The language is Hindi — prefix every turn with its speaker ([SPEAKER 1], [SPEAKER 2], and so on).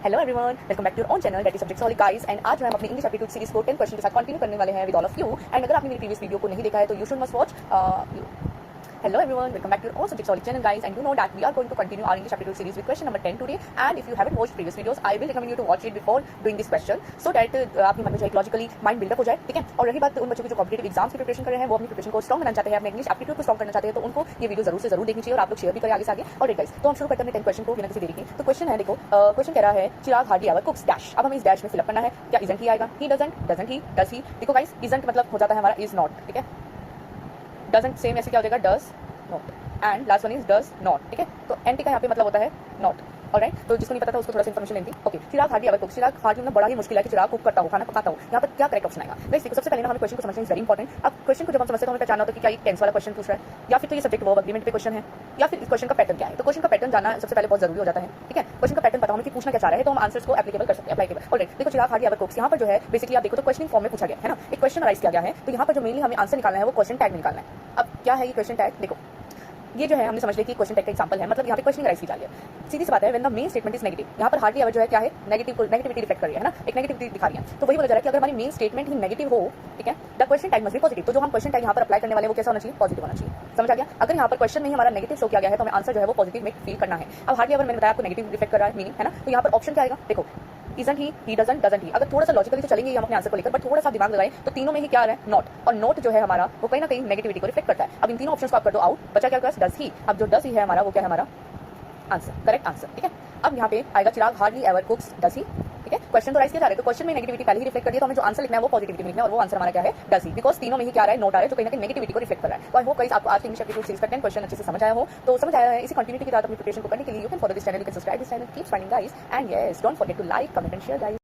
[SPEAKER 1] Hello everyone, welcome back to your own channel that is subject solid guys. And आज हम अपनी इंग्लिश एप्टीट्यूड सीरीज को 10 क्वेश्चन के साथ कंटिन्यू करने वाले हैं with all of you. And अगर आपने मेरी प्रीवियस वीडियो को नहीं देखा है तो you should must watch. Hello everyone, welcome back to your own subject solid channel guys, and you know that we are going to continue our English aptitude series with question number 10 today. And if you haven't watched previous videos, I will recommend you to watch it before doing this question so that आपके मन में जो एक लॉजिकली माइंड बिल्डअप हो जाए, ठीक है। और रही बात उन बच्चों की जो कॉम्पिटेटिव एग्जाम्स की प्रिपरेशन कर रहे हैं, वो अपनी प्रिपरेशन को स्ट्रॉन्ग बनाना चाहते हैं, अपने इंग्लिश एप्टीट्यूड को स्ट्रॉन्ग करना चाहते हैं, तो उनको ये वीडियो जरूर से जरूर देखनी चाहिए और आप लोग शेयर भी करें आगे से आगे। और गाइस, तो हम शुरू करते हैं 10 क्वेश्चन को बिना किसी देरी के। तो क्वेश्चन है, देखो क्वेश्चन कह रहा है चिराग हार्डली एवर कुक्स डैश। अब हमें इस डैश में फिलअप करना है। क्या इजंट ही आएगा? He doesn't, doesn't he, does he. देखो गाइस, इजंट मतलब हो जाता है हमारा इज नॉट, ठीक है। डजंट सेम ऐसे क्या हो जाएगा, does not. And last one is does not, ठीक है। तो एंटी का यहाँ पे मतलब होता है नॉट। ऑलराइट, तो जिसको नहीं पता था उसको थोड़ा सा इन्फॉर्मेशन लेंगे। ओके, चिराग हार्डली एवर कुक्स। चिराग हार्डली मतलब बड़ा ही मुश्किल है कि चिराग कुक करता हो, खाना पकाता हो। यहाँ पर क्या करेक्ट ऑप्शन आएगा? गाइस देखो, सबसे पहले ना हमें क्वेश्चन को समझना इज वेरी इंपॉर्टेंट। अब क्वेश्चन को जब हम समझते हैं तो हमें पहचानना होता है कि क्या ये टेंस वाला क्वेश्चन पूछ रहा है, या फिर तो ये सब्जेक्ट वर्ब एग्रीमेंट पे क्वेश्चन है, या फिर इस क्वेश्चन का पैटर्न क्या है। तो क्वेश्चन का पैटर्न जानना सबसे पहले बहुत जरूरी हो जाता है, ठीक है। क्वेश्चन का पैटर्न पता हमें कि पूछना क्या चाह रहा है तो हम आंसर्स को एप्लीकेबल कर सकते हैं, अप्लाइकेबल। ऑलराइट, देखो चिराग हार्डली एवर कुक्स यहाँ पर जो है बेसिकली आप देखो तो क्वेश्चनिंग फॉर्म में पूछा गया है ना, एक क्वेश्चन राइज किया गया है। तो यहाँ पर जो मेनली हमें आंसर निकालना है वो क्वेश्चन टैग निकालना है। अब क्या है ये क्वेश्चन टैग? देखो ये जो है हमने समझ लिया कि क्वेश्चन टैग का एग्जांपल है, मतलब यहाँ पे क्वेश्चन राइज की जा रही है। सीधी सी बात है, when the main statement is negative. यहाँ पर हार्डली एवर जो है क्या है, नेगेटिविटी रिफ्लेक्ट कर रही है ना, एक नेगेटिविटी दिखा रही है। तो वही बोला जा रहा है कि अगर हमारी मेन स्टेटमेंट ही नेगेटिव हो, ठीक है, the question tag must be positive. तो जो हम क्वेश्चन टैग यहाँ पर अप्लाई करने वाले वो कैसा होना चाहिए? पॉजिटिव होना चाहिए। समझ आ गया? अगर यहाँ पर क्वेश्चन में ही हमारा नेगेटिव शो किया गया है तो हमें आंसर जो है वो पॉजिटिव में फील करना है। अब हार्डली एवर मैंने बताया आपको नेगेटिव रिफ्लेक्ट कर रहा है मीनिंग, है ना। तो यहाँ पर ऑप्शन क्या आएगा? देखो इजंट ही डजंट, डजंट ही। अगर थोड़ा सा लॉजिकली तो चलेंगे हम अपने आंसर को लेकर, बट थोड़ा सा दिमाग लगाएं तो तीनों में ही क्या आ रहा है? नॉट। और नॉट जो है हमारा वो कहीं ना कहीं नेगेटिविटी को रिफ्लेक्ट करता है। अब इन तीनों ऑप्शंस को आप कर दो आउट, बचा क्या? Does he. अब जो डज ही है हमारा वो क्या है? हमारा आंसर, करेक्ट आंसर, ठीक है। अब यहाँ पे आएगा Chirag hardly ever cooks does he, ठीक है। क्वेश्चन तो राइज किया जा रहा है तो क्वेश्चन में नेगेटिविटी पहले ही रिफ्लेक्ट कर दिया, तो हमें जो आंसर लिखना है वो पॉजिटिविटी लिखना है और वो आंसर हमारा क्या है? Does he. बिकॉज तीनों में ही क्या आ रहा है? नोट आ रहा है, जो कहीं ना कहीं नेगेटिविटी को रिफ्लेक्ट कर रहा है। तो आई होप गाइस आपको आज इंग्लिश एप्टीट्यूड सीरीज का 10 क्वेश्चन अच्छे से समझ आया हो। तो समझ आया है, इसी कंटिन्यूटी के साथ अपनी प्रिपरेशन को करने के लिए you can follow this channel, you can subscribe this channel, keep finding guys, and yes don't forget to like, comment and share guys.